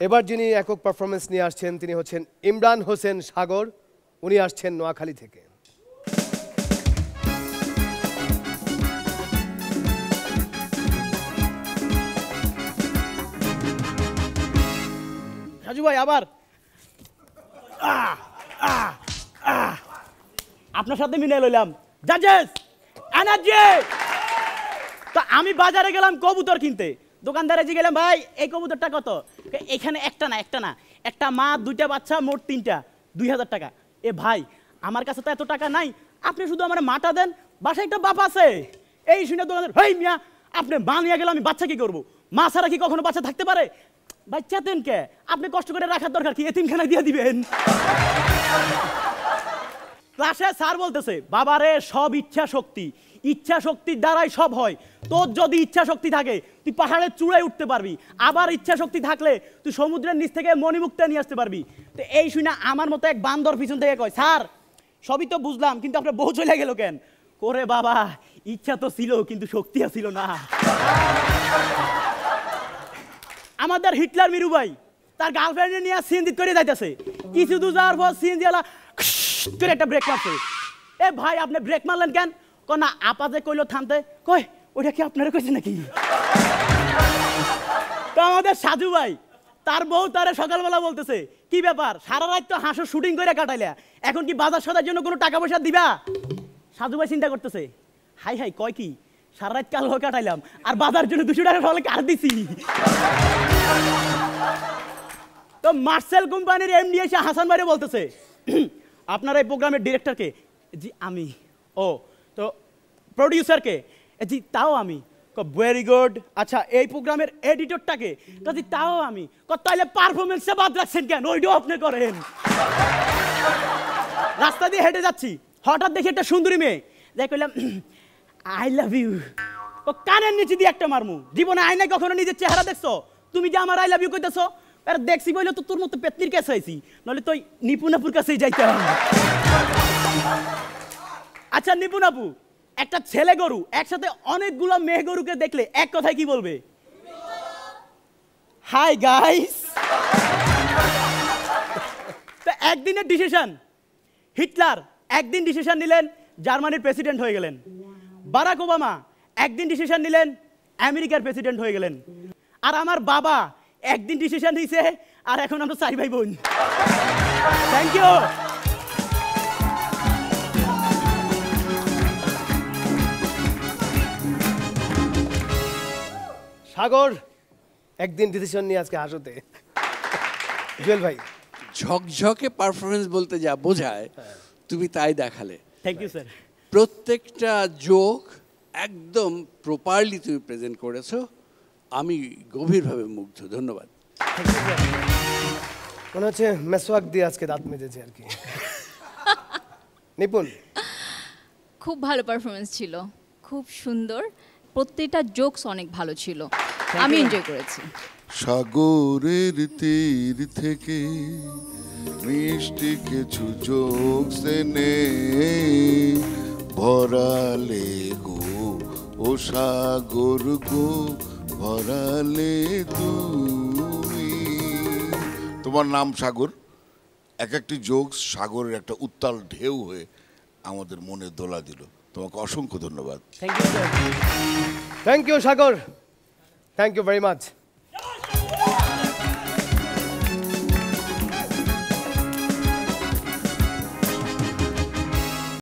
এবার যিনি একক পারফরমেন্স নিয়ে আসছেন তিনি হচ্ছেন ইমরান হোসেন সাগর। উনি আসছেন নোয়াখালী থেকে। রাজু ভাই আবার আপনার সাথে মিলে লইলাম জাজেস এনার্জি। তো আমি বাজারে গেলাম কবুতর কিনতে, দোকানদারে জি গেলাম ভাই এই কবুতরটা কত? এখানে একটা না একটা মা দুইটা বাচ্চা মোট 3টা 2000 টাকা। এ ভাই আমার কাছে তো এত টাকা নাই, আপনি শুধু আমার মাটা দেন, বাসায় একটা বাপ আছে। এই শুনে দোকানদার হেই মিয়া আপনি মা নিয়ে গেলে আমি বাচ্চা কি করবো? মা ছাড়া কি কখনো বাচ্চা থাকতে পারে? বাচ্চা দেন কে, আপনি কষ্ট করে রাখার দরকার কি, এতিমখানায় দিয়ে দিবেন। ক্লাসে স্যার বলতেছে বাবারে সব ইচ্ছা শক্তির দ্বারাই সব হয়। তোর যদি ইচ্ছা শক্তি থাকে তুই পাহাড়ের চূড়ায় উঠতে পারবি, আবার ইচ্ছা শক্তি থাকলে তুই সমুদ্রের নিচ থেকে মণিমুক্তা নিয়ে আসতে পারবি। তো এই শুনে আমার মতো এক বান্দর পিছন থেকে কয় স্যার সবই তো বুঝলাম কিন্তু আপনার বউ চলে গেল কেন? করে বাবা ইচ্ছা তো ছিল কিন্তু শক্তি ছিল না। আমাদের হিটলার মিরু ভাই তার গার্লফ্রেন্ড নিয়ে সিএনজি করে যাইতেছে, কিছু দূর যাওয়ার পর সিএনজি আলা করে একটা ব্রেক মারছে। এ ভাই আপনি ব্রেক মারলেন কেন? না আপা যে কইলো থামতে, কই ওইটা কি আপনারা কইছে নাকি? তো আমাদের সাজু ভাই তার বউ তারে সকালবেলা বলতেছে কি ব্যাপার সারা রাত তো হাঁসের শুটিং করে কাটাইলা, এখন কি বাজার সদার জন্য কোনো টাকা পয়সা দিবা? সাজু ভাই চিন্তা করতেছে হাই হাই কয় কি সারা রাত কাল কাটাইলাম আর বাজার জন্য 200 টাকা ফলে কার দিছি। তো মার্সেল কোম্পানির এমডি এসে হাসান ভাইরে বলতেছে আপনার এই প্রোগ্রামের ডিরেক্টরকে? জি আমি। ও তো প্রডিউসারকে? জি তাও আমি। Very good. আচ্ছা এই প্রোগ্রামের এডিটরটাকে? জি তাও আমি। তাইলে পারফরমেন্সে বাদ রাখছেন কেন? ওইটাও আপনি করেন। রাস্তা দিয়ে হেঁটে যাচ্ছি, হঠাৎ দেখি একটা সুন্দরী মেয়ে, যাই কইলাম আই লাভ ইউ। কানের নিচে দিয়ে একটা মারমু, জীবনে আয়নায় কখনো নিজের চেহারা দেখছো? তুমি যে আমার আই লাভ ইউ কইতেছো? আর দেখছি বইলে তো তোর মতো পেতনির কাছে আইছি, নাহলে তুই নিপুণাপুর কাছেই যাইতাম। আচ্ছা নিপুণাপু, একটা ছেলে গরু একসাথে অনেকগুলো মেয়ে গরুকে দেখলে এক কথায় কি বলবে? Hi guys. একদিনের ডিসিশন, হিটলার একদিন ডিসিশন নিলেন জার্মানির প্রেসিডেন্ট হয়ে গেলেন। বারাক ওবামা একদিন ডিসিশন নিলেন আমেরিকার প্রেসিডেন্ট হয়ে গেলেন। আর আমার বাবা একদিন ডিসিশন নিয়েছে আর এখন আমরা 4 ভাই বোন। Thank you. সাগর একদিন ডিসিশন নিয়ে আজকে হাসতে। জুয়েল ভাই ঝকঝকে পারফরমেন্স বলতে যা বোঝায় তুমি তাই দেখালে। Thank you sir. প্রত্যেকটা জোক একদম প্রপারলি তুমি প্রেজেন্ট করেছো, আমি গভীরভাবে মুগ্ধ। ধন্যবাদ। মনে হচ্ছে মেসওয়াক দিয়ে আজকে দাঁত মেজেছে আর কি। নিপুণ খুব ভালো পারফরমেন্স ছিল, খুব সুন্দর, প্রত্যেকটা জোকস অনেক ভালো ছিল, আমি এনজয় করেছি। সাগরের তীর থেকে মিষ্টি কিছু জোকস এনে ভরালে গো ও সাগর গো ভরালে তুমি। তোমার নাম সাগর, এক একটি জোকস সাগরের একটা উত্তাল ঢেউ হয়ে আমাদের মনে দোলা দিল। তোমাকে অসংখ্য ধন্যবাদ। Thank you Sagar, thank you very much.